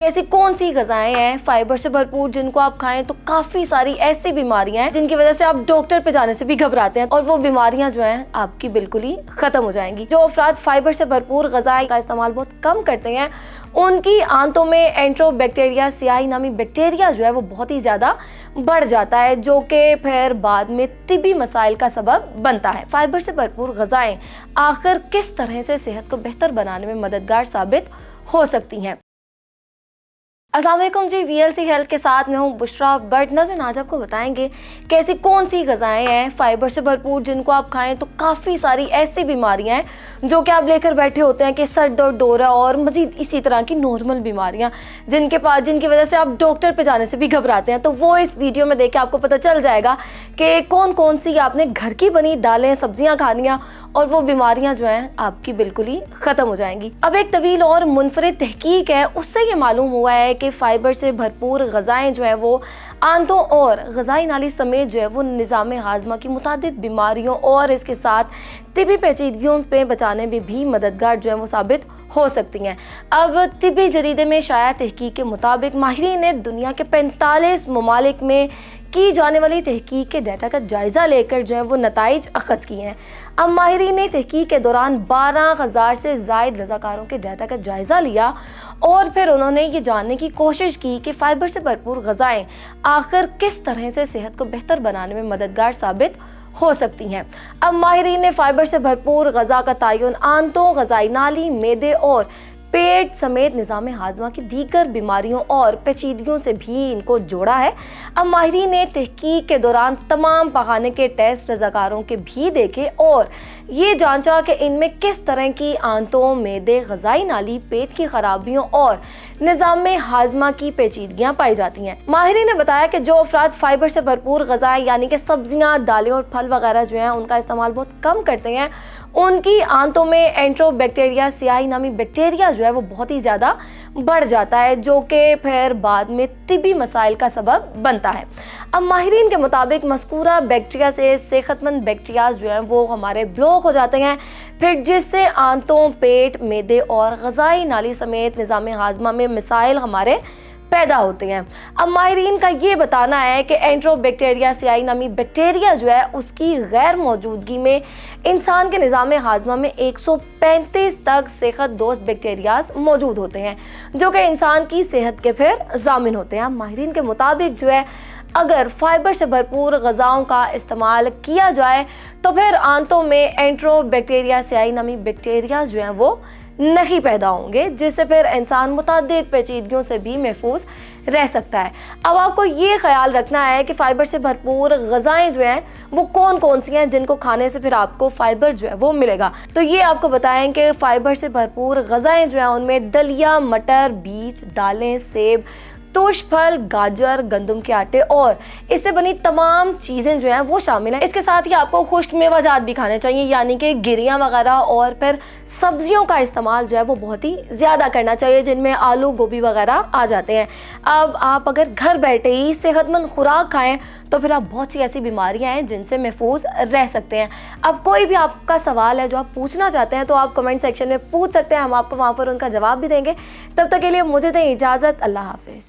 ऐसी कौन सी ग़िज़ाएं हैं फाइबर से भरपूर जिनको आप खाएं तो काफ़ी सारी ऐसी बीमारियां हैं जिनकी वजह से आप डॉक्टर पे जाने से भी घबराते हैं और वो बीमारियां जो हैं आपकी बिल्कुल ही ख़त्म हो जाएंगी। जो अफराद फाइबर से भरपूर ग़िज़ाएं का इस्तेमाल बहुत कम करते हैं उनकी आंतों में एंट्रोबैक्टीरिया सियाही नामी बैक्टीरिया जो है वो बहुत ही ज़्यादा बढ़ जाता है, जो कि फिर बाद में तिब्बी मसाइल का सबब बनता है। फाइबर से भरपूर ग़िज़ाएं आखिर किस तरह से सेहत को बेहतर बनाने में मददगार साबित हो सकती हैं। अस्सलाम वालेकुम जी, VLC हेल्थ के साथ मैं हूँ बुशरा बट नज़र आज आपको बताएंगे कि ऐसी कौन सी ग़िज़ाएं हैं फाइबर से भरपूर जिनको आप खाएं तो काफ़ी सारी ऐसी बीमारियां हैं जो कि आप लेकर बैठे होते हैं कि सर दर्द हो रहा है और मज़ीद इसी तरह की नॉर्मल बीमारियां जिनकी वजह से आप डॉक्टर पे जाने से भी घबराते हैं। तो वो इस वीडियो में देख के आपको पता चल जाएगा कि कौन कौन सी आपने घर की बनी दालें सब्जियाँ खानियाँ और वो बीमारियां जो हैं आपकी बिल्कुल ही ख़त्म हो जाएंगी। अब एक तवील और मुनफरिद तहकीक है, उससे ये मालूम हुआ है कि फाइबर से भरपूर ग़िज़ाएं जो है वो आंतों और ग़िज़ाई नाली समेत जो है वो निज़ाम हाज़मा की मुतादिद बीमारियों और इसके साथ तिब्बी पेचीदगियों पे बचाने में भी मददगार जो है वो साबित हो सकती हैं। अब तिब्बी जरीदे में शाया तहकीक के मुताबिक माहिरीन ने दुनिया के 45 ममालिक में की जाने वाली तहकीक के डाटा का जायज़ा लेकर जो है वो नताइज अखज़ किए हैं। अब माहिरीन ने तहकीक के दौरान 12,000 से ज़ायद रज़ाकारों के डाटा का जायज़ा लिया और फिर उन्होंने ये जानने की कोशिश की कि फाइबर से भरपूर ग़िज़ाएं आखिर किस तरह से सेहत को बेहतर बनाने में मददगार साबित हो सकती हैं। अब माहिरीन ने फाइबर से भरपूर ग़िज़ा का तयन आंतों, ग़िज़ाई नाली, मैदे और पेट समेत निज़ाम हाज़मा की दीगर बीमारियों और पेचीदगियों से भी इनको जोड़ा है। अब माहिरीन ने तहकीक के दौरान तमाम पखाने के टेस्ट रज़ाकारों के भी देखे और ये जांचा कि इनमें किस तरह की आंतों, मैदे, ग़िज़ाई नाली, पेट की खराबियों और निज़ाम हाज़मा की पेचीदगियाँ पाई जाती हैं। माहिरीन ने बताया कि जो अफराद फाइबर से भरपूर ग़िज़ाएं यानी कि सब्जियाँ, दालें और फल वगैरह जो हैं उनका इस्तेमाल बहुत कम करते हैं उनकी आंतों में एंट्रोबैक्टीरिया सियाही नामी बैक्टीरिया जो है वो बहुत ही ज़्यादा बढ़ जाता है, जो कि फिर बाद में तिब्बी मसाइल का सबब बनता है। अब माहिरीन के मुताबिक मज़कूरा बैक्टीरिया से सेहतमंद बैक्टीरिया जो हैं वो हमारे ब्लॉक हो जाते हैं, फिर जिससे आंतों, पेट, मैदे और ग़िज़ाई नाली समेत निज़ाम हाज़मा में मसाइल हमारे पैदा होते हैं। अब माहिरीन का ये बताना है कि एंट्रोबैक्टीरिया सियाही नामी बैक्टीरिया जो है उसकी गैर मौजूदगी में इंसान के निज़ाम हाज़मा में 135 तक सेहत दोस्त बैक्टीरियाज मौजूद होते हैं जो कि इंसान की सेहत के फिर ज़ामिन होते हैं। माहिरीन के मुताबिक जो है अगर फाइबर से भरपूर ग़िज़ाओं का इस्तेमाल किया जाए तो फिर आंतों में एंट्रोबैक्टीरिया सियाही नामी बैक्टीरिया जो हैं वो नहीं पैदा होंगे, जिससे फिर इंसान मुतादिद पेचीदगियों से भी महफूज रह सकता है। अब आपको ये ख्याल रखना है कि फाइबर से भरपूर ग़िज़ाएं जो हैं वो कौन कौन सी हैं जिनको खाने से फिर आपको फाइबर जो है वो मिलेगा। तो ये आपको बताएं कि फाइबर से भरपूर ग़िज़ाएं जो हैं उनमें दलिया, मटर, बीज, दालें, सेब, तुष फल, गाजर, गंदम के आटे और इससे बनी तमाम चीज़ें जो हैं वो शामिल हैं। इसके साथ ही आपको खुश्क मेवाजात भी खाने चाहिए यानी कि गिरियाँ वगैरह और फिर सब्जियों का इस्तेमाल जो है वो बहुत ही ज़्यादा करना चाहिए जिनमें आलू, गोभी वगैरह आ जाते हैं। अब आप अगर घर बैठे ही सेहतमंद खुराक खाएं तो फिर आप बहुत सी ऐसी बीमारियां हैं जिनसे महफूज रह सकते हैं। अब कोई भी आपका सवाल है जो आप पूछना चाहते हैं तो आप कमेंट सेक्शन में पूछ सकते हैं, हम आपको वहाँ पर उनका जवाब भी देंगे। तब तक के लिए मुझे दें इजाज़त, अल्लाह हाफिज़।